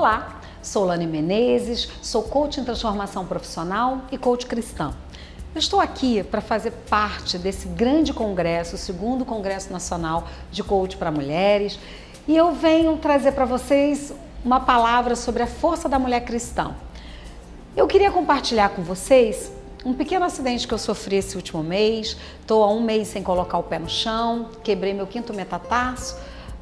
Olá, sou Lani Menezes, sou coach em transformação profissional e coach cristã. Eu estou aqui para fazer parte desse grande congresso, o segundo Congresso Nacional de Coach para Mulheres, e eu venho trazer para vocês uma palavra sobre a força da mulher cristã. Eu queria compartilhar com vocês um pequeno acidente que eu sofri esse último mês. Estou há um mês sem colocar o pé no chão, quebrei meu quinto metatarso,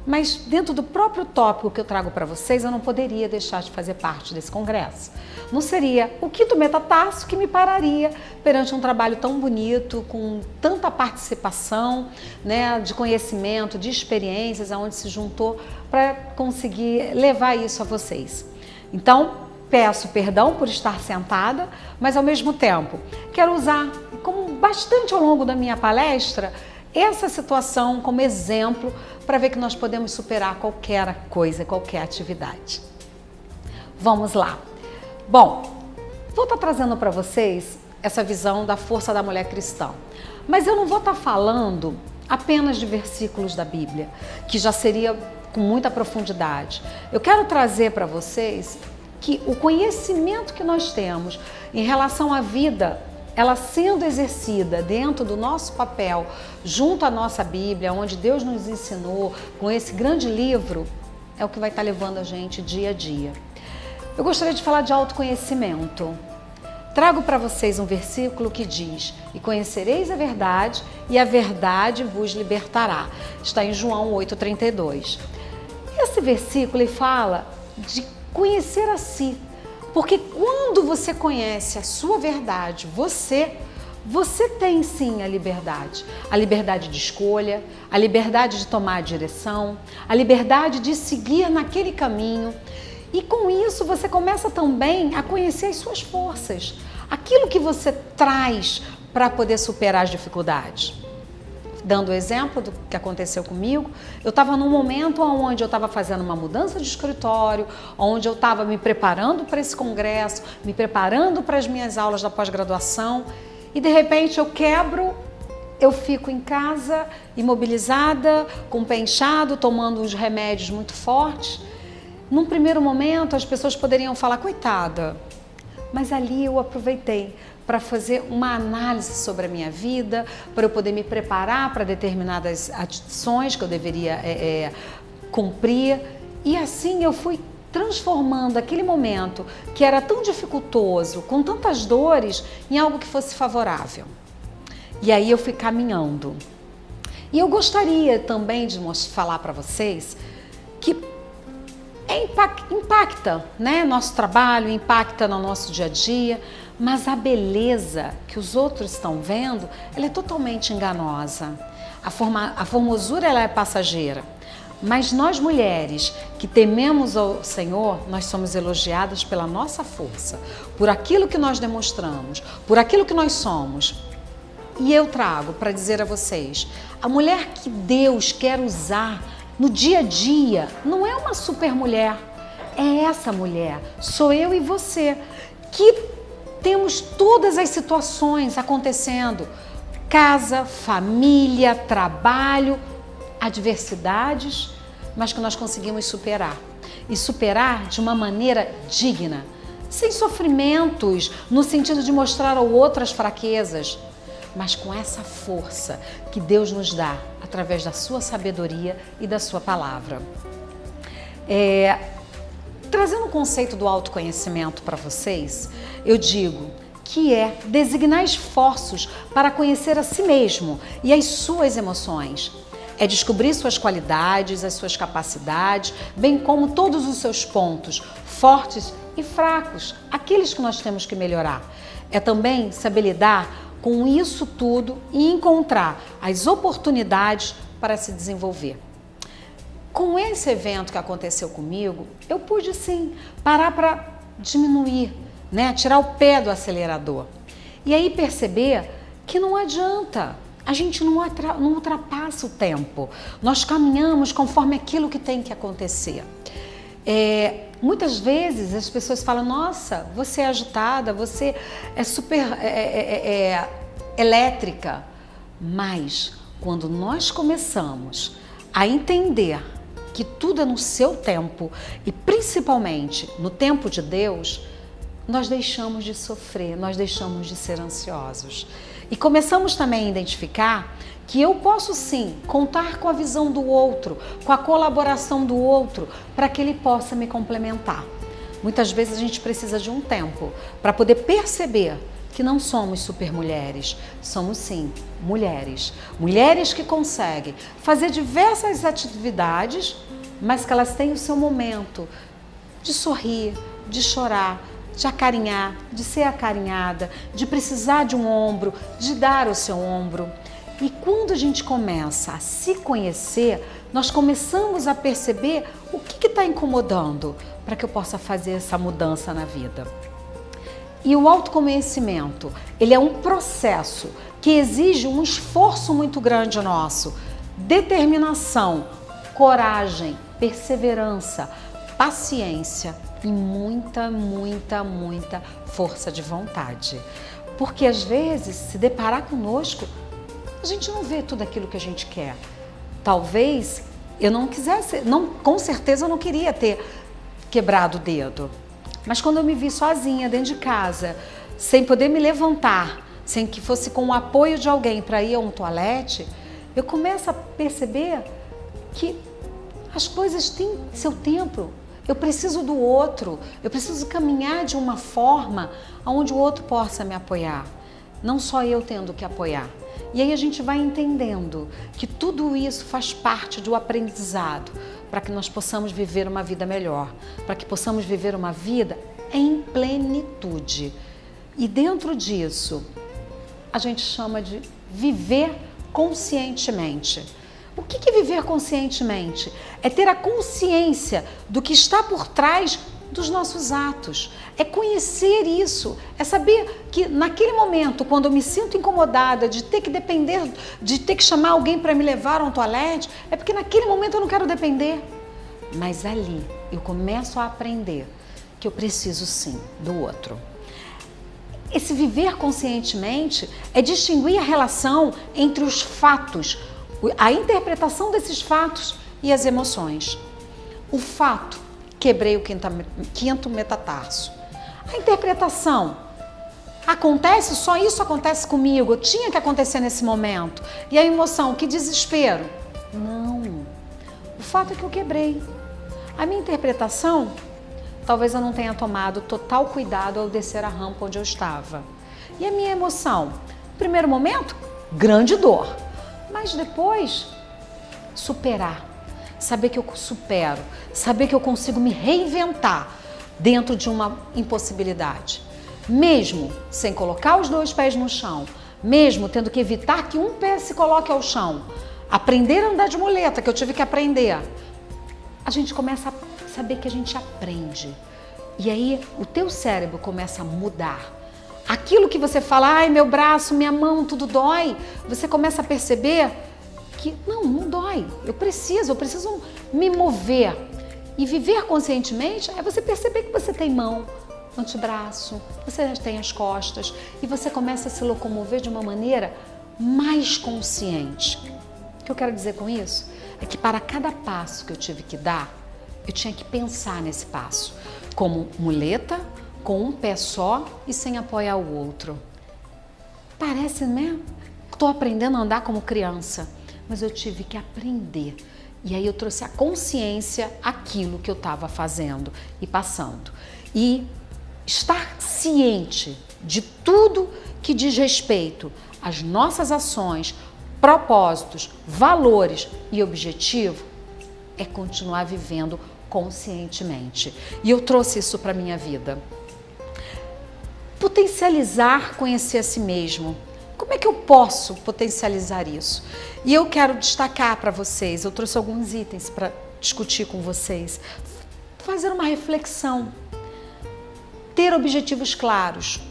mas dentro do próprio tópico que eu trago para vocês, eu não poderia deixar de fazer parte desse congresso. Não seria o quinto metatarso que me pararia perante um trabalho tão bonito, com tanta participação, né, de conhecimento, de experiências, aonde se juntou para conseguir levar isso a vocês. Então, peço perdão por estar sentada, mas ao mesmo tempo quero usar, como bastante ao longo da minha palestra, essa situação como exemplo para ver que nós podemos superar qualquer coisa, qualquer atividade. Vamos lá. Bom, vou estar trazendo para vocês essa visão da força da mulher cristã, mas eu não vou estar falando apenas de versículos da Bíblia, que já seria com muita profundidade. Eu quero trazer para vocês que o conhecimento que nós temos em relação à vida, ela sendo exercida dentro do nosso papel, junto à nossa Bíblia, onde Deus nos ensinou, com esse grande livro, é o que vai estar levando a gente dia a dia. Eu gostaria de falar de autoconhecimento. Trago para vocês um versículo que diz: "E conhecereis a verdade, e a verdade vos libertará." Está em João 8,32. Esse versículo ele fala de conhecer a si. Porque quando você conhece a sua verdade, você tem sim a liberdade de escolha, a liberdade de tomar a direção, a liberdade de seguir naquele caminho. E com isso você começa também a conhecer as suas forças, aquilo que você traz para poder superar as dificuldades. Dando o exemplo do que aconteceu comigo, eu estava num momento onde eu estava fazendo uma mudança de escritório, onde eu estava me preparando para esse congresso, me preparando para as minhas aulas da pós-graduação, e de repente eu quebro, eu fico em casa, imobilizada, com o pé inchado, tomando uns remédios muito fortes. Num primeiro momento as pessoas poderiam falar, coitada, mas ali eu aproveitei para fazer uma análise sobre a minha vida, para eu poder me preparar para determinadas ações que eu deveria cumprir. E assim eu fui transformando aquele momento que era tão dificultoso, com tantas dores, em algo que fosse favorável. E aí eu fui caminhando. E eu gostaria também de falar para vocês que impacta, né, nosso trabalho, impacta no nosso dia a dia, mas a beleza que os outros estão vendo, ela é totalmente enganosa. A formosura ela é passageira, mas nós mulheres que tememos ao Senhor, nós somos elogiadas pela nossa força, por aquilo que nós demonstramos, por aquilo que nós somos. E eu trago para dizer a vocês, a mulher que Deus quer usar no dia a dia não é uma super mulher, é essa mulher, sou eu e você, que temos todas as situações acontecendo, casa, família, trabalho, adversidades, mas que nós conseguimos superar. E superar de uma maneira digna, sem sofrimentos, no sentido de mostrar ao outro as fraquezas, mas com essa força que Deus nos dá através da sua sabedoria e da sua palavra. Trazendo o conceito do autoconhecimento para vocês, eu digo que é designar esforços para conhecer a si mesmo e as suas emoções. É descobrir suas qualidades, as suas capacidades, bem como todos os seus pontos, fortes e fracos, aqueles que nós temos que melhorar. É também saber lidar com isso tudo e encontrar as oportunidades para se desenvolver. Com esse evento que aconteceu comigo, eu pude sim parar para diminuir, né? Tirar o pé do acelerador. E aí perceber que não adianta, a gente não ultrapassa o tempo. Nós caminhamos conforme aquilo que tem que acontecer. Muitas vezes as pessoas falam, nossa, você é agitada, você é super elétrica. Mas quando nós começamos a entender que tudo é no seu tempo e principalmente principalmente no tempo de Deus, nós deixamos de sofrer, nós deixamos de ser ansiosos. E começamos também a identificar que eu posso sim contar com a visão do outro, com a colaboração do outro, para que ele possa me complementar. Muitas vezes a gente precisa de um tempo para poder perceber que não somos supermulheres, somos sim mulheres. Mulheres que conseguem fazer diversas atividades, mas que elas têm o seu momento de sorrir, de chorar, de acarinhar, de ser acarinhada, de precisar de um ombro, de dar o seu ombro. E quando a gente começa a se conhecer, nós começamos a perceber o que está incomodando para que eu possa fazer essa mudança na vida. E o autoconhecimento, ele é um processo que exige um esforço muito grande nosso, determinação, coragem, perseverança, paciência e muita força de vontade. Porque às vezes, se deparar conosco, a gente não vê tudo aquilo que a gente quer. Talvez eu não quisesse, com certeza eu não queria ter quebrado o dedo. Mas quando eu me vi sozinha dentro de casa, sem poder me levantar, sem que fosse com o apoio de alguém para ir a um toalete, eu começo a perceber que as coisas têm seu tempo. Eu preciso do outro, eu preciso caminhar de uma forma onde o outro possa me apoiar, não só eu tendo que apoiar. E aí a gente vai entendendo que tudo isso faz parte do aprendizado para que nós possamos viver uma vida melhor, para que possamos viver uma vida em plenitude. E dentro disso, a gente chama de viver conscientemente. O que é viver conscientemente? É ter a consciência do que está por trás dos nossos atos. É conhecer isso, é saber que naquele momento, quando eu me sinto incomodada de ter que depender, de ter que chamar alguém para me levar a um toalete, é porque naquele momento eu não quero depender. Mas ali eu começo a aprender que eu preciso sim do outro. Esse viver conscientemente é distinguir a relação entre os fatos, a interpretação desses fatos e as emoções. O fato, quebrei o quinto metatarso. A interpretação, acontece, só isso acontece comigo, tinha que acontecer nesse momento. E a emoção, que desespero. Não, o fato é que eu quebrei. A minha interpretação, talvez eu não tenha tomado total cuidado ao descer a rampa onde eu estava. E a minha emoção, no primeiro momento, grande dor. Mas depois, superar. Saber que eu supero, saber que eu consigo me reinventar dentro de uma impossibilidade. Mesmo sem colocar os dois pés no chão, mesmo tendo que evitar que um pé se coloque ao chão, aprender a andar de muleta, que eu tive que aprender, a gente começa a saber que a gente aprende. E aí o teu cérebro começa a mudar. Aquilo que você fala, ai, meu braço, minha mão, tudo dói, você começa a perceber que não dói, eu preciso me mover. E viver conscientemente é você perceber que você tem mão, antebraço, você tem as costas e você começa a se locomover de uma maneira mais consciente. O que eu quero dizer com isso é que para cada passo que eu tive que dar, eu tinha que pensar nesse passo como muleta, com um pé só e sem apoiar o outro. Parece, né? Estou aprendendo a andar como criança, mas eu tive que aprender. E aí eu trouxe a consciência àquilo que eu estava fazendo e passando. E estar ciente de tudo que diz respeito às nossas ações, propósitos, valores e objetivo é continuar vivendo conscientemente. E eu trouxe isso para a minha vida. Potencializar, conhecer a si mesmo. Como é que eu posso potencializar isso? E eu quero destacar para vocês, eu trouxe alguns itens para discutir com vocês. Fazer uma reflexão. Ter objetivos claros.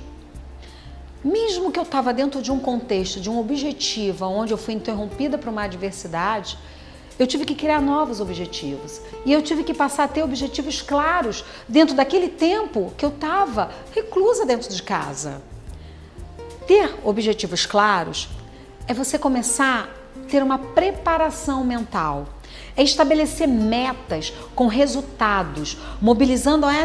Mesmo que eu estava dentro de um contexto, de um objetivo, onde eu fui interrompida por uma adversidade, eu tive que criar novos objetivos. E eu tive que passar a ter objetivos claros dentro daquele tempo que eu estava reclusa dentro de casa. Ter objetivos claros é você começar a ter uma preparação mental. É estabelecer metas com resultados, mobilizando a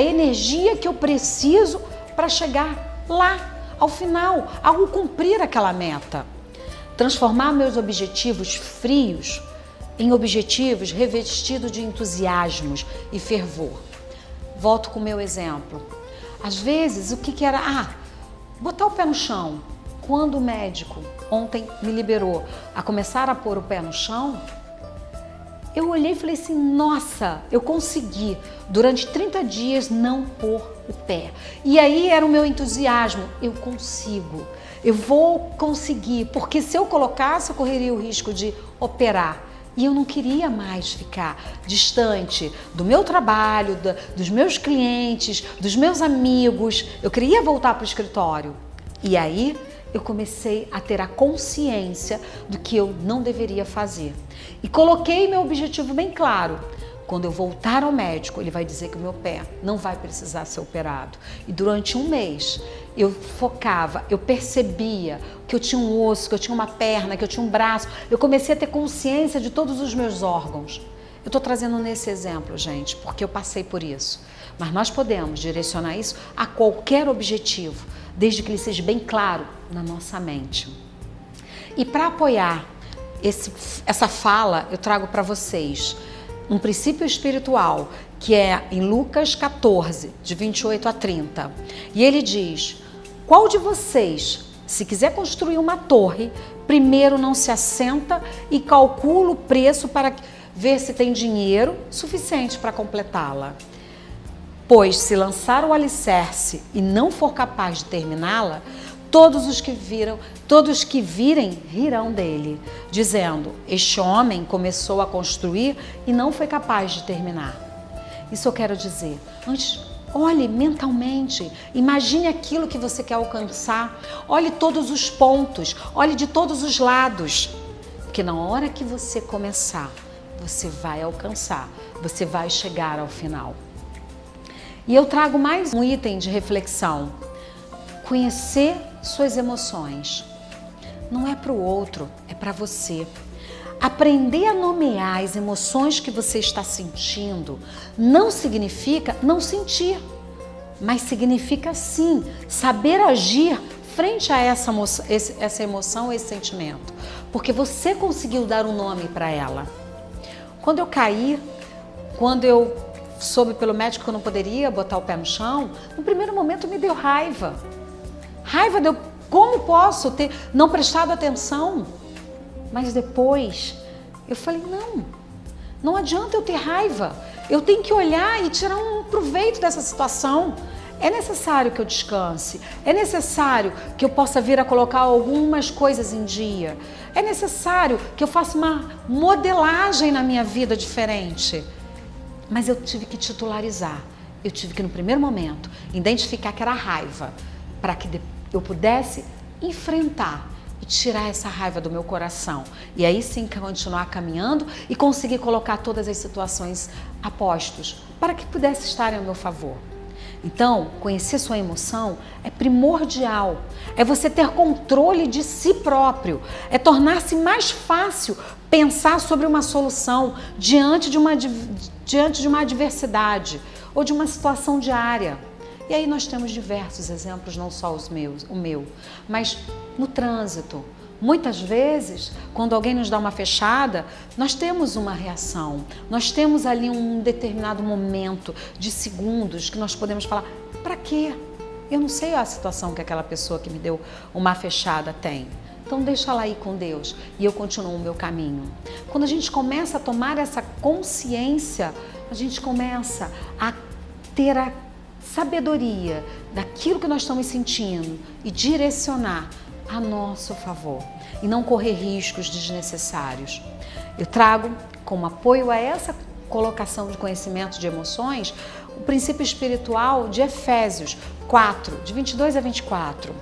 energia que eu preciso para chegar lá, ao final, ao cumprir aquela meta. Transformar meus objetivos frios em objetivos revestidos de entusiasmos e fervor. Volto com o meu exemplo. Às vezes, o que era? Botar o pé no chão. Quando o médico ontem me liberou a começar a pôr o pé no chão, eu olhei e falei assim, nossa, eu consegui durante 30 dias não pôr o pé. E aí era o meu entusiasmo, eu consigo, eu vou conseguir, porque se eu colocasse eu correria o risco de operar. E eu não queria mais ficar distante do meu trabalho, dos meus clientes, dos meus amigos. Eu queria voltar para o escritório. E aí eu comecei a ter a consciência do que eu não deveria fazer. E coloquei meu objetivo bem claro. Quando eu voltar ao médico, ele vai dizer que o meu pé não vai precisar ser operado. E durante um mês, eu focava, eu percebia que eu tinha um osso, que eu tinha uma perna, que eu tinha um braço. Eu comecei a ter consciência de todos os meus órgãos. Eu estou trazendo nesse exemplo, gente, porque eu passei por isso. Mas nós podemos direcionar isso a qualquer objetivo, desde que ele seja bem claro na nossa mente. E para apoiar essa fala, eu trago para vocês um princípio espiritual, que é em Lucas 14, de 28 a 30. E ele diz, qual de vocês, se quiser construir uma torre, primeiro não se assenta e calcula o preço para ver se tem dinheiro suficiente para completá-la? Pois se lançar o alicerce e não for capaz de terminá-la, todos que virem rirão dele, dizendo, este homem começou a construir e não foi capaz de terminar. Isso eu quero dizer. Antes, olhe mentalmente, imagine aquilo que você quer alcançar, olhe todos os pontos, olhe de todos os lados, porque na hora que você começar, você vai alcançar, você vai chegar ao final. E eu trago mais um item de reflexão. Conhecer suas emoções. Não é para o outro, é para você. Aprender a nomear as emoções que você está sentindo não significa não sentir, mas significa sim saber agir frente a essa emoção, esse sentimento, porque você conseguiu dar um nome para ela. Quando eu caí, quando eu soube pelo médico que eu não poderia botar o pé no chão, no primeiro momento me deu raiva. Raiva de eu, como posso ter não prestado atenção? Mas depois eu falei, não adianta eu ter raiva. Eu tenho que olhar e tirar um proveito dessa situação. É necessário que eu descanse, é necessário que eu possa vir a colocar algumas coisas em dia. É necessário que eu faça uma modelagem na minha vida diferente. Mas eu tive que titularizar. Eu tive que, no primeiro momento, identificar que era raiva, para que eu pudesse enfrentar e tirar essa raiva do meu coração. E aí sim continuar caminhando e conseguir colocar todas as situações a postos para que pudesse estar ao meu favor. Então, conhecer sua emoção é primordial. É você ter controle de si próprio. É tornar-se mais fácil pensar sobre uma solução diante de uma adversidade ou de uma situação diária. E aí nós temos diversos exemplos, não só o meu, mas no trânsito. Muitas vezes, quando alguém nos dá uma fechada, nós temos uma reação. Nós temos ali um determinado momento de segundos que nós podemos falar, para quê? Eu não sei a situação que aquela pessoa que me deu uma fechada tem. Então deixa ela aí com Deus e eu continuo o meu caminho. Quando a gente começa a tomar essa consciência, a gente começa a ter a sabedoria daquilo que nós estamos sentindo e direcionar a nosso favor e não correr riscos desnecessários. Eu trago como apoio a essa colocação de conhecimento de emoções o princípio espiritual de Efésios 4, de 22 a 24,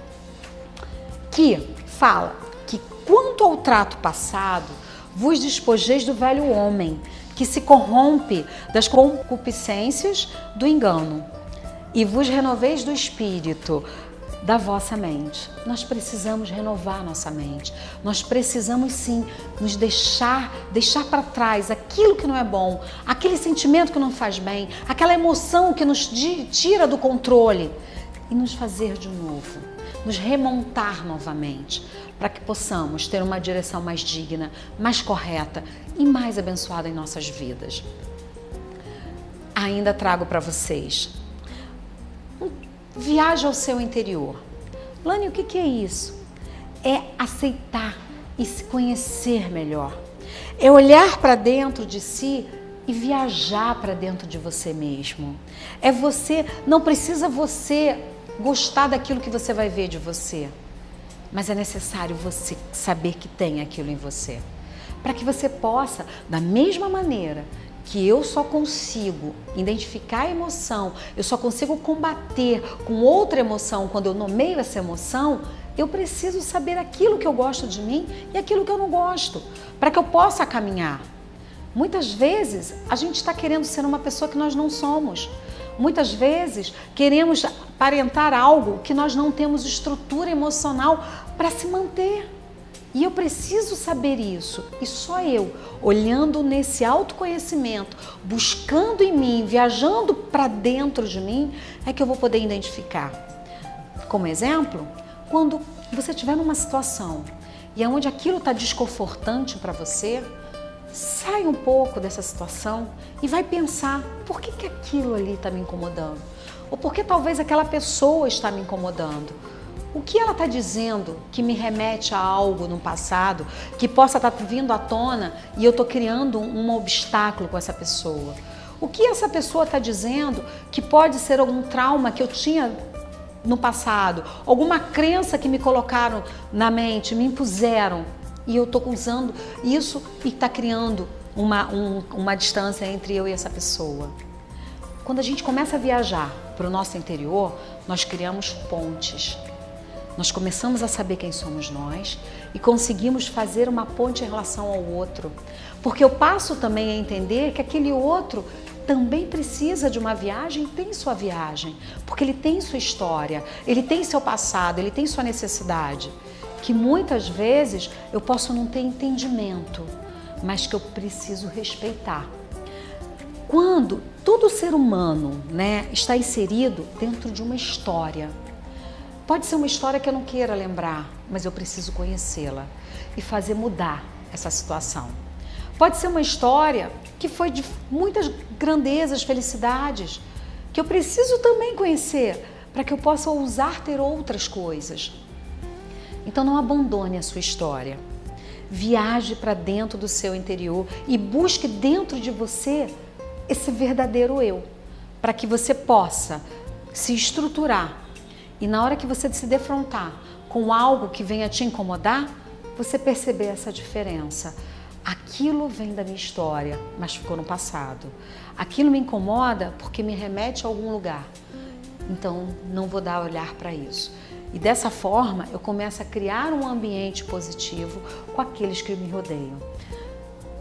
que fala que quanto ao trato passado, vos despojeis do velho homem, que se corrompe das concupiscências do engano, e vos renoveis do espírito, da vossa mente. Nós precisamos renovar nossa mente. Nós precisamos sim nos deixar para trás aquilo que não é bom, aquele sentimento que não faz bem, aquela emoção que nos tira do controle e nos fazer de novo, nos remontar novamente, para que possamos ter uma direção mais digna, mais correta e mais abençoada em nossas vidas. Ainda trago para vocês viagem ao seu interior. Lani, o que é isso? É aceitar e se conhecer melhor. É olhar para dentro de si e viajar para dentro de você mesmo. É você, não precisa você gostar daquilo que você vai ver de você, mas é necessário você saber que tem aquilo em você, para que você possa, da mesma maneira que eu só consigo identificar a emoção, eu só consigo combater com outra emoção quando eu nomeio essa emoção, eu preciso saber aquilo que eu gosto de mim e aquilo que eu não gosto, para que eu possa caminhar. Muitas vezes a gente está querendo ser uma pessoa que nós não somos. Muitas vezes queremos aparentar algo que nós não temos estrutura emocional para se manter. E eu preciso saber isso. E só eu, olhando nesse autoconhecimento, buscando em mim, viajando para dentro de mim, é que eu vou poder identificar. Como exemplo, quando você estiver numa situação e onde aquilo está desconfortante para você, sai um pouco dessa situação e vai pensar, por que aquilo ali está me incomodando? Ou por que talvez aquela pessoa está me incomodando? O que ela está dizendo que me remete a algo no passado, que possa estar vindo à tona e eu estou criando um obstáculo com essa pessoa? O que essa pessoa está dizendo que pode ser algum trauma que eu tinha no passado, alguma crença que me colocaram na mente, me impuseram e eu estou usando isso e está criando uma distância entre eu e essa pessoa? Quando a gente começa a viajar para o nosso interior, nós criamos pontes. Nós começamos a saber quem somos nós e conseguimos fazer uma ponte em relação ao outro. Porque eu passo também a entender que aquele outro também precisa de uma viagem, tem sua viagem, porque ele tem sua história, ele tem seu passado, ele tem sua necessidade, que muitas vezes eu posso não ter entendimento, mas que eu preciso respeitar. Quando todo ser humano, está inserido dentro de uma história, pode ser uma história que eu não queira lembrar, mas eu preciso conhecê-la e fazer mudar essa situação. Pode ser uma história que foi de muitas grandezas, felicidades, que eu preciso também conhecer para que eu possa ousar ter outras coisas. Então não abandone a sua história. Viaje para dentro do seu interior e busque dentro de você esse verdadeiro eu, para que você possa se estruturar. E na hora que você se defrontar com algo que venha te incomodar, você perceber essa diferença. Aquilo vem da minha história, mas ficou no passado. Aquilo me incomoda porque me remete a algum lugar. Então, não vou dar olhar para isso. E dessa forma, eu começo a criar um ambiente positivo com aqueles que me rodeiam.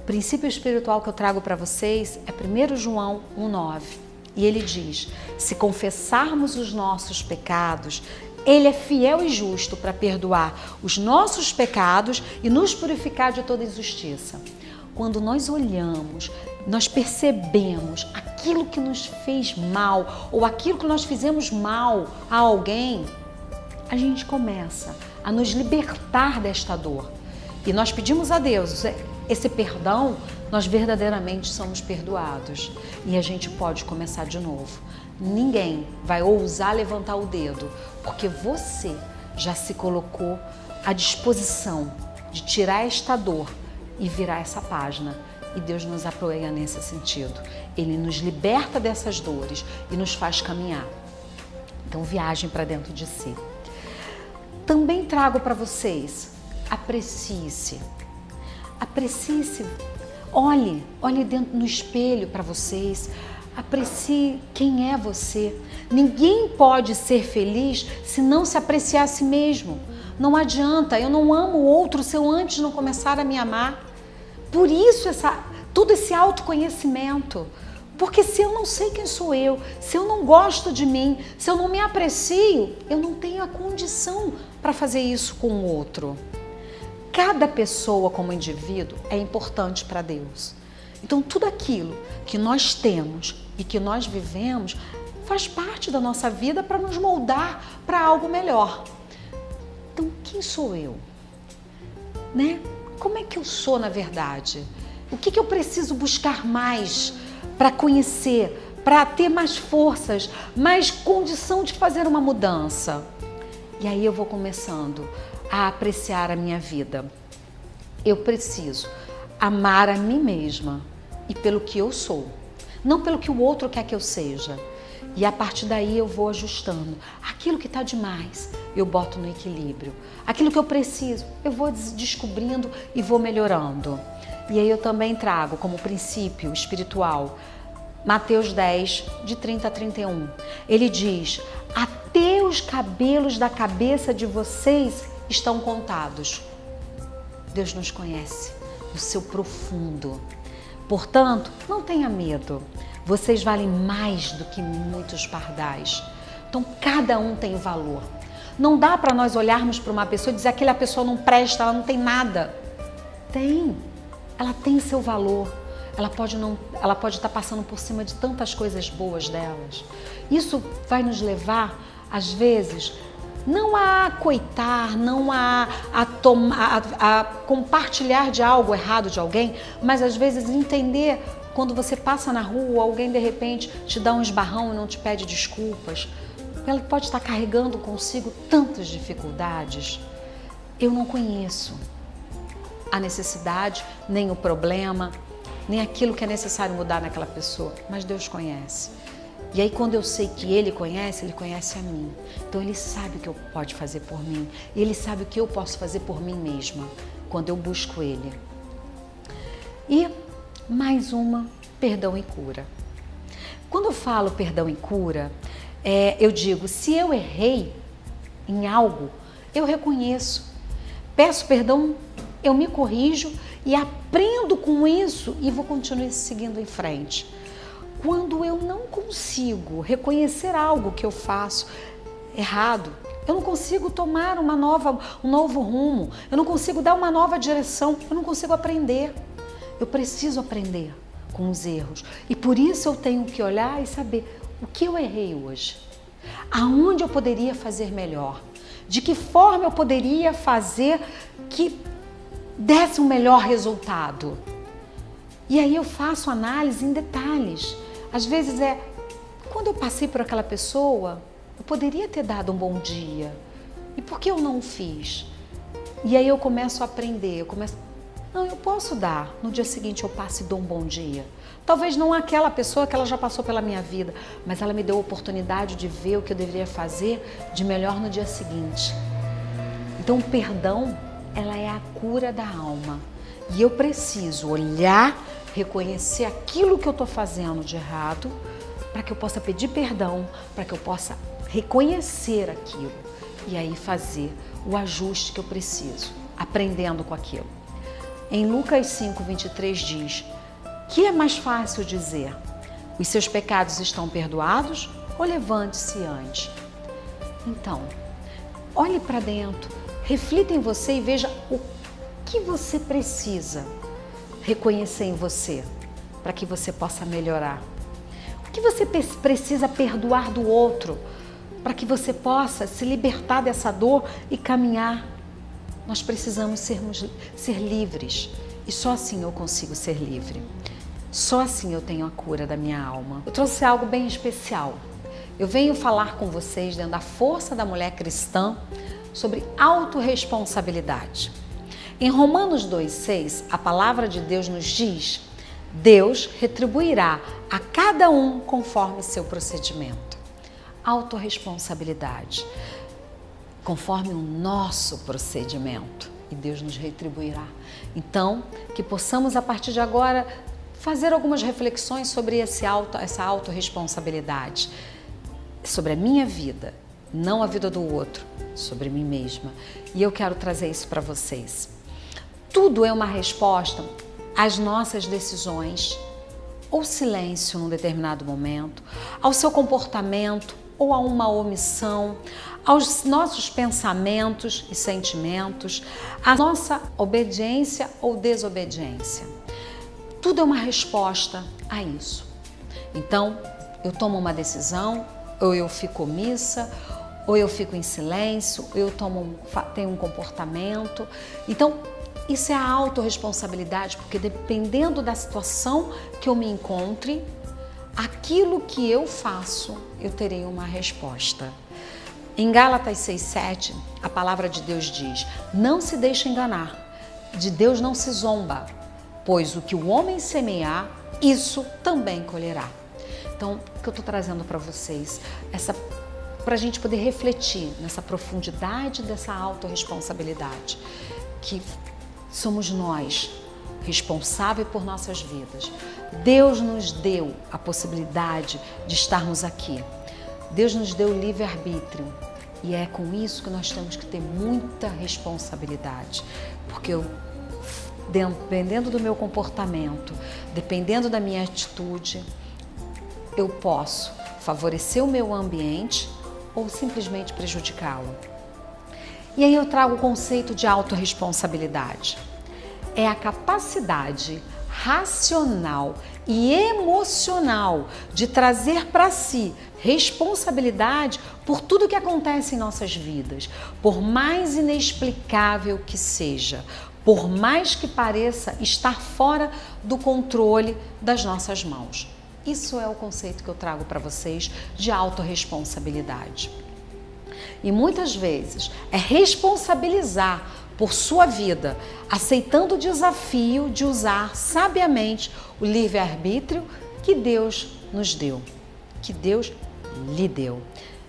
O princípio espiritual que eu trago para vocês é 1 João 1,9. E ele diz, se confessarmos os nossos pecados, Ele é fiel e justo para perdoar os nossos pecados e nos purificar de toda injustiça. Quando nós olhamos, nós percebemos aquilo que nos fez mal ou aquilo que nós fizemos mal a alguém, a gente começa a nos libertar desta dor. E nós pedimos a Deus esse perdão, nós verdadeiramente somos perdoados e a gente pode começar de novo. Ninguém vai ousar levantar o dedo, porque você já se colocou à disposição de tirar esta dor e virar essa página. E Deus nos apoia nesse sentido. Ele nos liberta dessas dores e nos faz caminhar. Então, viagem para dentro de si. Também trago para vocês, aprecie-se. Aprecie-se. Olhe dentro no espelho para vocês. Aprecie quem é você. Ninguém pode ser feliz se não se apreciar a si mesmo. Não adianta, eu não amo o outro se eu antes não começar a me amar. Por isso todo esse autoconhecimento, Porque se eu não sei quem sou eu, se eu não gosto de mim, se eu não me aprecio, eu não tenho a condição para fazer isso com o outro. Cada pessoa como indivíduo é importante para Deus. Então tudo aquilo que nós temos e que nós vivemos faz parte da nossa vida para nos moldar para algo melhor. Então quem sou eu? Né? Como é que eu sou na verdade? O que eu preciso buscar mais para conhecer, para ter mais forças, mais condição de fazer uma mudança? E aí eu vou começando a apreciar a minha vida. Eu preciso amar a mim mesma e pelo que eu sou, não pelo que o outro quer que eu seja. E a partir daí eu vou ajustando. Aquilo que está demais, eu boto no equilíbrio. Aquilo que eu preciso, eu vou descobrindo e vou melhorando. E aí eu também trago como princípio espiritual Mateus 10, de 30 a 31. Ele diz: até os cabelos da cabeça de vocês estão contados. Deus nos conhece no seu profundo. Portanto, não tenha medo. Vocês valem mais do que muitos pardais. Então, cada um tem valor. Não dá para nós olharmos para uma pessoa e dizer que aquela pessoa não presta, ela não tem nada. Tem. Ela tem seu valor. Ela pode estar passando por cima de tantas coisas boas delas. Isso vai nos levar, às vezes, não a coitar, não a compartilhar de algo errado de alguém, mas às vezes entender quando você passa na rua, alguém de repente te dá um esbarrão e não te pede desculpas. Ela pode estar carregando consigo tantas dificuldades. Eu não conheço a necessidade, nem o problema, nem aquilo que é necessário mudar naquela pessoa, mas Deus conhece. E aí quando eu sei que Ele conhece a mim. Então Ele sabe o que eu pode fazer por mim. E Ele sabe o que eu posso fazer por mim mesma, quando eu busco Ele. E mais uma, perdão e cura. Quando eu falo perdão e cura, eu digo, se eu errei em algo, eu reconheço. Peço perdão, eu me corrijo e aprendo com isso e vou continuar seguindo em frente. Quando eu não consigo reconhecer algo que eu faço errado, eu não consigo tomar um novo rumo, eu não consigo dar uma nova direção, eu não consigo aprender. Eu preciso aprender com os erros. E por isso eu tenho que olhar e saber o que eu errei hoje. Aonde eu poderia fazer melhor? De que forma eu poderia fazer que desse um melhor resultado? E aí eu faço análise em detalhes. Às vezes quando eu passei por aquela pessoa, eu poderia ter dado um bom dia. E por que eu não o fiz? E aí eu começo a aprender, não, eu posso dar. No dia seguinte eu passo e dou um bom dia. Talvez não aquela pessoa que ela já passou pela minha vida, mas ela me deu a oportunidade de ver o que eu deveria fazer de melhor no dia seguinte. Então o perdão, ela é a cura da alma. E eu preciso olhar, reconhecer aquilo que eu estou fazendo de errado, para que eu possa pedir perdão, para que eu possa reconhecer aquilo e aí fazer o ajuste que eu preciso, aprendendo com aquilo. Em Lucas 5:23 diz: que é mais fácil dizer, os seus pecados estão perdoados ou levante-se antes? Então, olhe para dentro, reflita em você e veja o que você precisa reconhecer em você para que você possa melhorar. O que você precisa perdoar do outro para que você possa se libertar dessa dor e caminhar. Nós precisamos ser livres e só assim eu consigo ser livre. Só assim eu tenho a cura da minha alma. Eu trouxe algo bem especial. Eu venho falar com vocês dentro da Força da Mulher Cristã sobre autorresponsabilidade. Em Romanos 2,6, a palavra de Deus nos diz: Deus retribuirá a cada um conforme seu procedimento. Autorresponsabilidade, conforme o nosso procedimento, e Deus nos retribuirá. Então, que possamos a partir de agora fazer algumas reflexões sobre essa autorresponsabilidade, sobre a minha vida, não a vida do outro, sobre mim mesma. E eu quero trazer isso para vocês. Tudo é uma resposta às nossas decisões ou silêncio num determinado momento, ao seu comportamento ou a uma omissão, aos nossos pensamentos e sentimentos, à nossa obediência ou desobediência. Tudo é uma resposta a isso. Então, eu tomo uma decisão, ou eu fico omissa, ou eu fico em silêncio, ou eu tenho um comportamento. Então, isso é a autorresponsabilidade, porque dependendo da situação que eu me encontre, aquilo que eu faço, eu terei uma resposta. Em Gálatas 6,7, a palavra de Deus diz: não se deixe enganar, de Deus não se zomba, pois o que o homem semear, isso também colherá. Então, o que eu estou trazendo para vocês, para a gente poder refletir nessa profundidade dessa autorresponsabilidade, que somos nós responsáveis por nossas vidas. Deus nos deu a possibilidade de estarmos aqui. Deus nos deu livre-arbítrio e é com isso que nós temos que ter muita responsabilidade, porque dependendo do meu comportamento, dependendo da minha atitude, eu posso favorecer o meu ambiente ou simplesmente prejudicá-lo. E aí eu trago o conceito de autorresponsabilidade. É a capacidade racional e emocional de trazer para si responsabilidade por tudo que acontece em nossas vidas, por mais inexplicável que seja, por mais que pareça estar fora do controle das nossas mãos. Isso é o conceito que eu trago para vocês de autorresponsabilidade. E muitas vezes é responsabilizar por sua vida, aceitando o desafio de usar sabiamente o livre-arbítrio que Deus nos deu, que Deus lhe deu.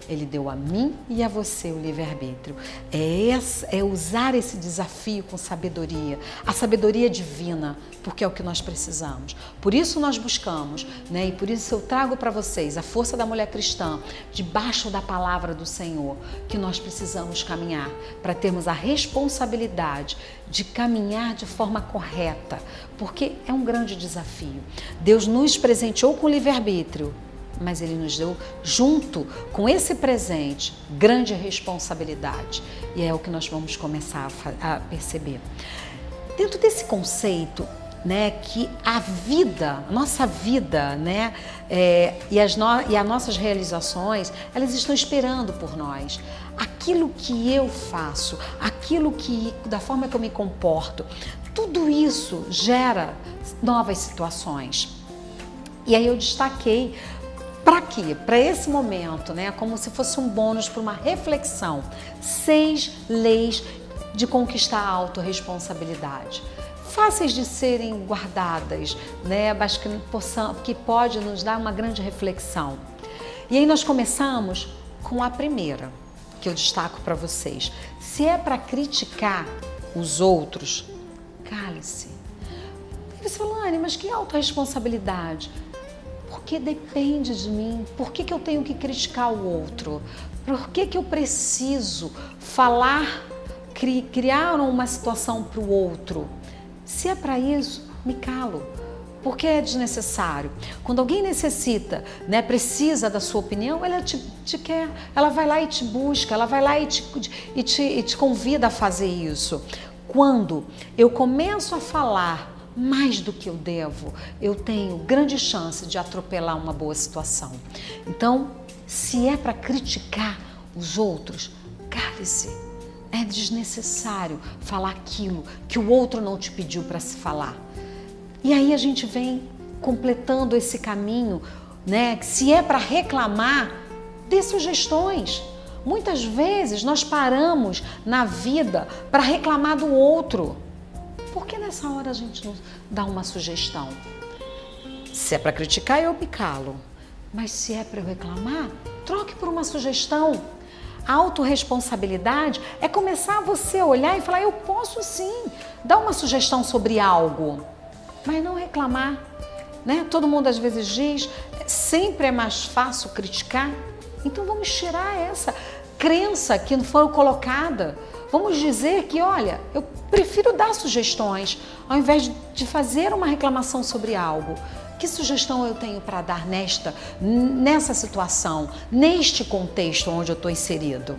Ele deu a mim e a você o livre-arbítrio. É usar esse desafio com sabedoria, a sabedoria divina, porque é o que nós precisamos. Por isso nós buscamos, né? E por isso eu trago para vocês a força da mulher cristã, debaixo da palavra do Senhor, que nós precisamos caminhar para termos a responsabilidade de caminhar de forma correta, porque é um grande desafio. Deus nos presenteou com o livre-arbítrio, mas Ele nos deu, junto com esse presente, grande responsabilidade. E é o que nós vamos começar a perceber. Dentro desse conceito, né, que a vida, a nossa vida, né, e as nossas realizações, elas estão esperando por nós. Aquilo que eu faço, da forma que eu me comporto, tudo isso gera novas situações. E aí eu destaquei para quê? Para esse momento, né? Como se fosse um bônus para uma reflexão. 6 leis de conquistar a autorresponsabilidade. Fáceis de serem guardadas, né? Mas que pode nos dar uma grande reflexão. E aí nós começamos com a primeira, que eu destaco para vocês. Se é para criticar os outros, cale-se. E você fala, Anne, mas que autorresponsabilidade? Porque depende de mim. Por que eu tenho que criticar o outro? Por que eu preciso falar, criar uma situação para o outro? Se é para isso, me calo. Porque é desnecessário. Quando alguém necessita, né, precisa da sua opinião, ela te quer, ela vai lá e te busca, ela vai lá e te convida a fazer isso. Quando eu começo a falar mais do que eu devo, eu tenho grande chance de atropelar uma boa situação. Então, se é para criticar os outros, cale-se. É desnecessário falar aquilo que o outro não te pediu para se falar. E aí a gente vem completando esse caminho, né? Se é para reclamar, dê sugestões. Muitas vezes nós paramos na vida para reclamar do outro. Por que nessa hora a gente não dá uma sugestão? Se é para criticar, eu me calo. Mas se é para eu reclamar, troque por uma sugestão. A autorresponsabilidade é começar você a olhar e falar, eu posso sim dar uma sugestão sobre algo, mas não reclamar, né? Todo mundo às vezes diz, sempre é mais fácil criticar. Então vamos tirar essa crença que não foi colocada. Vamos dizer que, olha, eu prefiro dar sugestões ao invés de fazer uma reclamação sobre algo Que sugestão eu tenho para dar nessa situação, neste contexto onde eu estou inserido?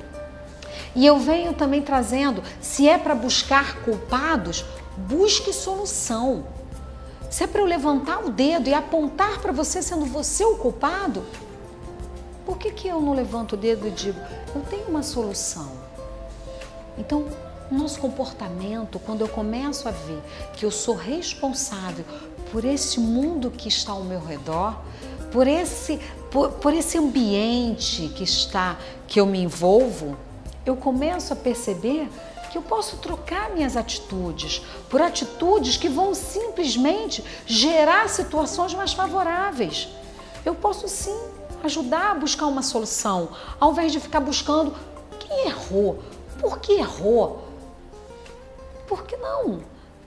E eu venho também trazendo, se é para buscar culpados, busque solução. Se é para eu levantar o dedo e apontar para você sendo você o culpado, por que eu não levanto o dedo e digo, eu tenho uma solução? Então, nosso comportamento, quando eu começo a ver que eu sou responsável por esse mundo que está ao meu redor, por esse ambiente que eu me envolvo, eu começo a perceber que eu posso trocar minhas atitudes por atitudes que vão simplesmente gerar situações mais favoráveis. Eu posso sim ajudar a buscar uma solução, ao invés de ficar buscando quem errou, por que errou, por que não?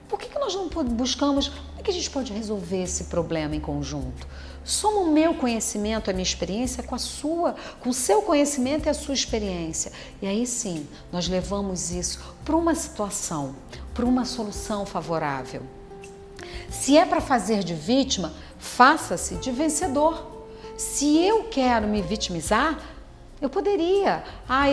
Por que nós não buscamos, como é que a gente pode resolver esse problema em conjunto? Soma o meu conhecimento, a minha experiência com o seu conhecimento e a sua experiência. E aí sim, nós levamos isso para uma situação, para uma solução favorável. Se é para fazer de vítima, faça-se de vencedor. Se eu quero me vitimizar, eu poderia.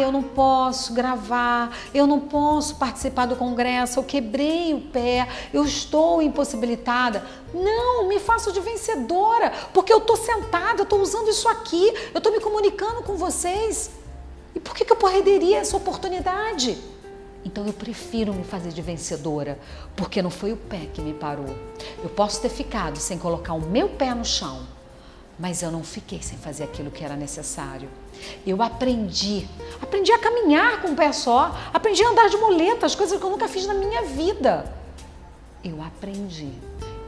Eu não posso gravar, eu não posso participar do congresso, eu quebrei o pé, eu estou impossibilitada. Não, me faço de vencedora, porque eu estou sentada, eu estou usando isso aqui, eu estou me comunicando com vocês. E por que eu perderia essa oportunidade? Então eu prefiro me fazer de vencedora, porque não foi o pé que me parou. Eu posso ter ficado sem colocar o meu pé no chão, mas eu não fiquei sem fazer aquilo que era necessário. Eu aprendi a caminhar com um pé só, aprendi a andar de muleta, as coisas que eu nunca fiz na minha vida. Eu aprendi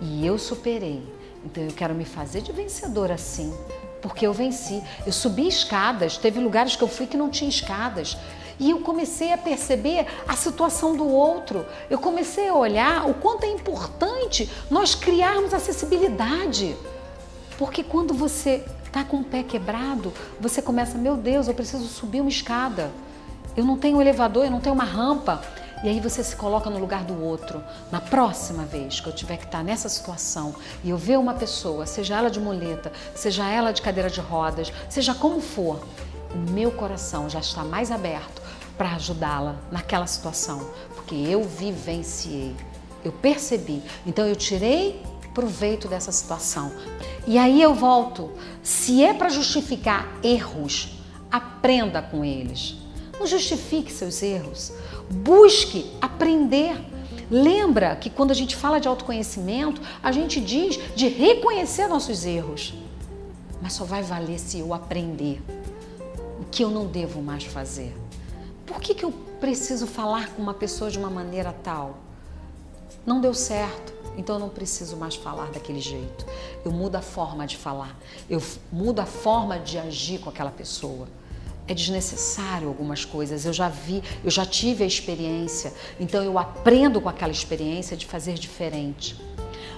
e eu superei. Então eu quero me fazer de vencedora sim, porque eu venci. Eu subi escadas, teve lugares que eu fui que não tinha escadas. E eu comecei a perceber a situação do outro. Eu comecei a olhar o quanto é importante nós criarmos acessibilidade. Porque quando você está com o pé quebrado, você começa, meu Deus, eu preciso subir uma escada. Eu não tenho um elevador, eu não tenho uma rampa. E aí você se coloca no lugar do outro. Na próxima vez que eu tiver que estar nessa situação e eu ver uma pessoa, seja ela de muleta, seja ela de cadeira de rodas, seja como for, o meu coração já está mais aberto para ajudá-la naquela situação. Porque eu vivenciei, eu percebi. Então eu tirei proveito dessa situação. E aí eu volto. Se é para justificar erros, aprenda com eles. Não justifique seus erros. Busque aprender. Lembra que quando a gente fala de autoconhecimento, a gente diz de reconhecer nossos erros. Mas só vai valer se eu aprender o que eu não devo mais fazer. Por que eu preciso falar com uma pessoa de uma maneira tal? Não deu certo. Então eu não preciso mais falar daquele jeito. Eu mudo a forma de falar. Eu mudo a forma de agir com aquela pessoa. É desnecessário algumas coisas. Eu já tive a experiência. Então eu aprendo com aquela experiência de fazer diferente.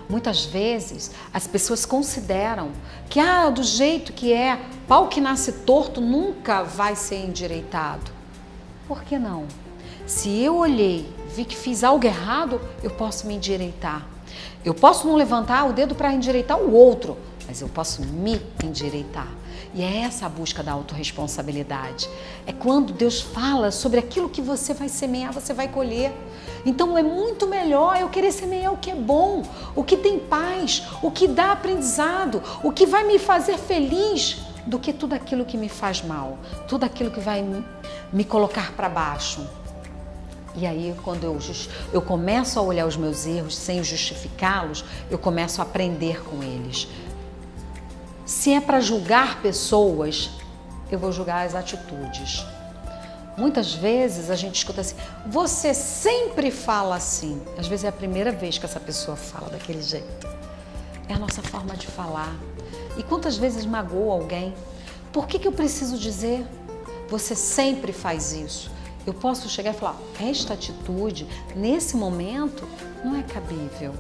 Muitas vezes as pessoas consideram que do jeito que é, pau que nasce torto nunca vai ser endireitado. Por que não? Se eu olhei, vi que fiz algo errado, eu posso me endireitar. Eu posso não levantar o dedo para endireitar o outro, mas eu posso me endireitar. E é essa a busca da autorresponsabilidade. É quando Deus fala sobre aquilo que você vai semear, você vai colher. Então é muito melhor eu querer semear o que é bom, o que tem paz, o que dá aprendizado, o que vai me fazer feliz, do que tudo aquilo que me faz mal, tudo aquilo que vai me colocar para baixo. E aí, quando eu começo a olhar os meus erros sem justificá-los, eu começo a aprender com eles. Se é para julgar pessoas, eu vou julgar as atitudes. Muitas vezes a gente escuta assim, você sempre fala assim. Às vezes é a primeira vez que essa pessoa fala daquele jeito. É a nossa forma de falar. E quantas vezes magoa alguém? Por que eu preciso dizer? Você sempre faz isso. Eu posso chegar e falar, esta atitude, nesse momento, não é cabível.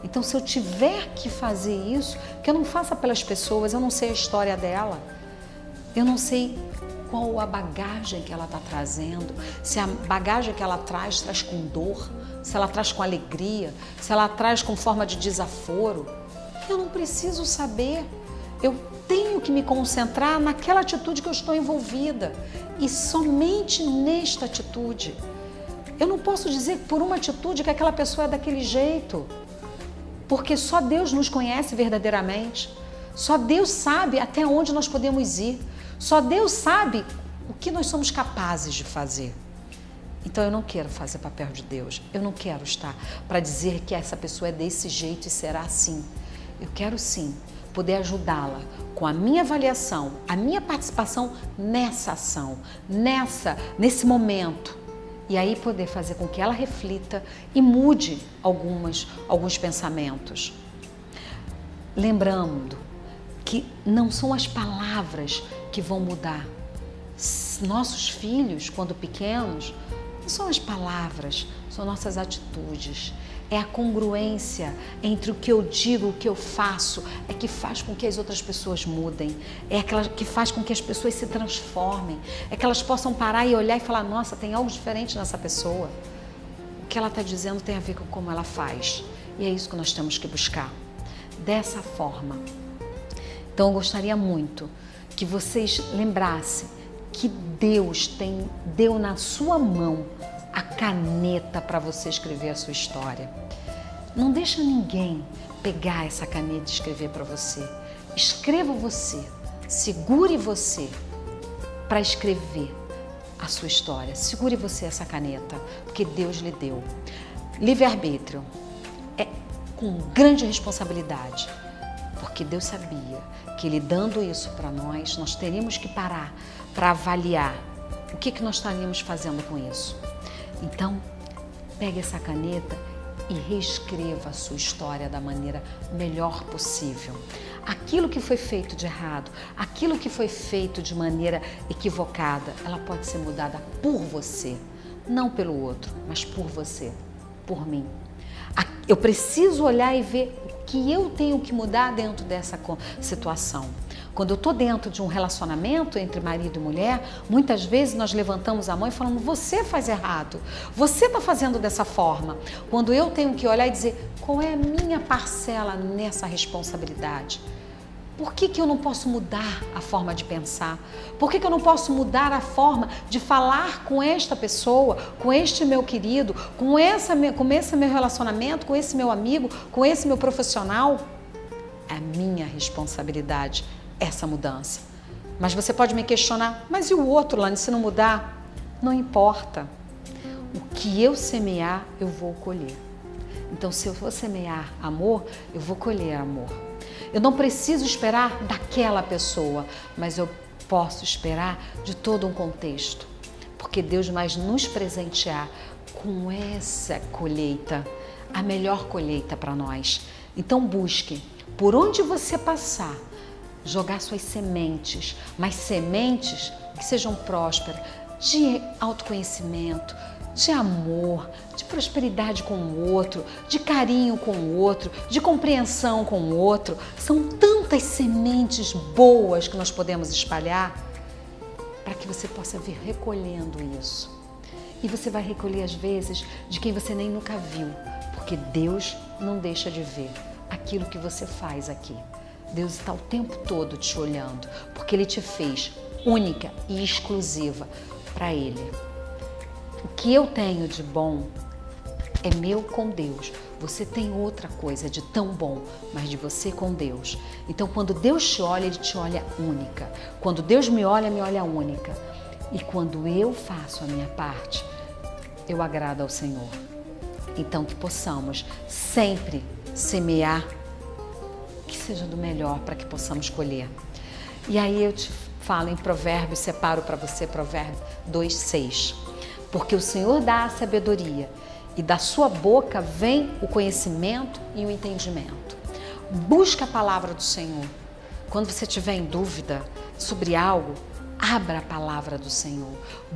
Então, se eu tiver que fazer isso, que eu não faça pelas pessoas, eu não sei a história dela, eu não sei qual a bagagem que ela está trazendo, se a bagagem que ela traz com dor, se ela traz com alegria, se ela traz com forma de desaforo. Eu não preciso saber. Eu tenho que me concentrar naquela atitude que eu estou envolvida e somente nesta atitude. Eu não posso dizer por uma atitude que aquela pessoa é daquele jeito, porque só Deus nos conhece verdadeiramente. Só Deus sabe até onde nós podemos ir. Só Deus sabe o que nós somos capazes de fazer. Então eu não quero fazer papel de Deus. Eu não quero estar para dizer que essa pessoa é desse jeito e será assim. Eu quero sim poder ajudá-la com a minha avaliação, a minha participação nessa ação, nesse momento. E aí poder fazer com que ela reflita e mude alguns pensamentos. Lembrando que não são as palavras que vão mudar. Nossos filhos, quando pequenos, não são as palavras, são nossas atitudes. É a congruência entre o que eu digo e o que eu faço, é que faz com que as outras pessoas mudem, é aquela que faz com que as pessoas se transformem, é que elas possam parar e olhar e falar, nossa, tem algo diferente nessa pessoa. O que ela está dizendo tem a ver com como ela faz. E é isso que nós temos que buscar. Dessa forma. Então eu gostaria muito que vocês lembrassem que Deus deu na sua mão a caneta para você escrever a sua história. Não deixa ninguém pegar essa caneta e escrever para você. Escreva você, segure você para escrever a sua história. Segure você essa caneta, porque Deus lhe deu. Livre-arbítrio é com grande responsabilidade, porque Deus sabia que Ele dando isso para nós teríamos que parar para avaliar o que nós estaríamos fazendo com isso. Então, pegue essa caneta e reescreva a sua história da maneira melhor possível. Aquilo que foi feito de errado, aquilo que foi feito de maneira equivocada, ela pode ser mudada por você, não pelo outro, mas por você, por mim. Eu preciso olhar e ver o que eu tenho que mudar dentro dessa situação. Quando eu estou dentro de um relacionamento entre marido e mulher, muitas vezes nós levantamos a mão e falamos, você faz errado, você está fazendo dessa forma. Quando eu tenho que olhar e dizer, qual é a minha parcela nessa responsabilidade? Por que eu não posso mudar a forma de pensar? Por que eu não posso mudar a forma de falar com esta pessoa, com este meu querido, com esse meu relacionamento, com esse meu amigo, com esse meu profissional? É a minha responsabilidade essa mudança. Mas você pode me questionar, mas e o outro, Lani, se não mudar? Não importa. O que eu semear, eu vou colher. Então, se eu for semear amor, eu vou colher amor. Eu não preciso esperar daquela pessoa, mas eu posso esperar de todo um contexto. Porque Deus vai nos presentear com essa colheita, a melhor colheita para nós. Então busque, por onde você passar, jogar suas sementes, mas sementes que sejam prósperas, de autoconhecimento, de amor, de prosperidade com o outro, de carinho com o outro, de compreensão com o outro. São tantas sementes boas que nós podemos espalhar para que você possa vir recolhendo isso. E você vai recolher às vezes de quem você nem nunca viu, porque Deus não deixa de ver aquilo que você faz aqui. Deus está o tempo todo te olhando, porque Ele te fez única e exclusiva para Ele. O que eu tenho de bom é meu com Deus. Você tem outra coisa de tão bom, mas de você com Deus. Então, quando Deus te olha, Ele te olha única. Quando Deus me olha única. E quando eu faço a minha parte, eu agrado ao Senhor. Então, que possamos sempre semear, que seja do melhor para que possamos colher. E aí eu te falo em Provérbios, separo para você Provérbios 2:6. Porque o Senhor dá a sabedoria e da sua boca vem o conhecimento e o entendimento. Busca a palavra do Senhor. Quando você estiver em dúvida sobre algo, abra a palavra do Senhor.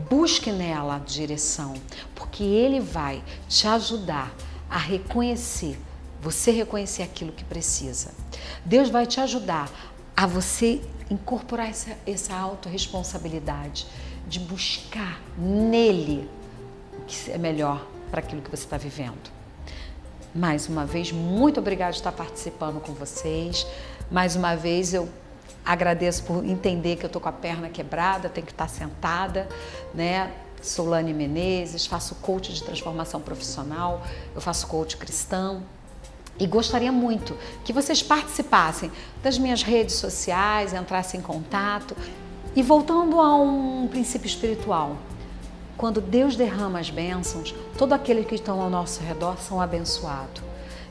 Busque nela a direção, porque Ele vai te ajudar a reconhecer, você reconhecer aquilo que precisa. Deus vai te ajudar a você incorporar essa autorresponsabilidade de buscar nele o que é melhor para aquilo que você está vivendo. Mais uma vez, muito obrigada de estar participando com vocês. Mais uma vez, eu agradeço por entender que eu estou com a perna quebrada, tenho que estar sentada, né? Solane Menezes, faço coach de transformação profissional, eu faço coach cristão. E gostaria muito que vocês participassem das minhas redes sociais, entrassem em contato. E voltando a um princípio espiritual, quando Deus derrama as bênçãos, todos aqueles que estão ao nosso redor são abençoados.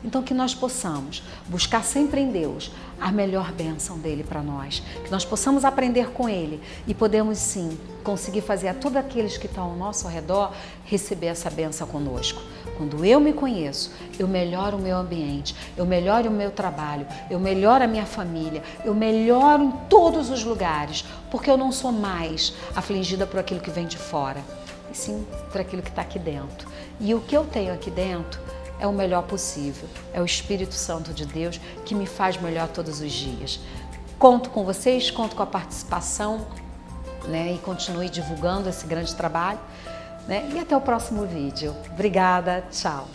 Então que nós possamos buscar sempre em Deus a melhor bênção dele para nós, que nós possamos aprender com ele e podemos sim conseguir fazer a todos aqueles que estão ao nosso redor receber essa bênção conosco. Quando eu me conheço, eu melhoro o meu ambiente, eu melhoro o meu trabalho, eu melhoro a minha família, eu melhoro em todos os lugares, porque eu não sou mais afligida por aquilo que vem de fora, e sim por aquilo que está aqui dentro. E o que eu tenho aqui dentro é o melhor possível, é o Espírito Santo de Deus que me faz melhor todos os dias. Conto com vocês, conto com a participação, né, e continue divulgando esse grande trabalho, né, e até o próximo vídeo. Obrigada, tchau!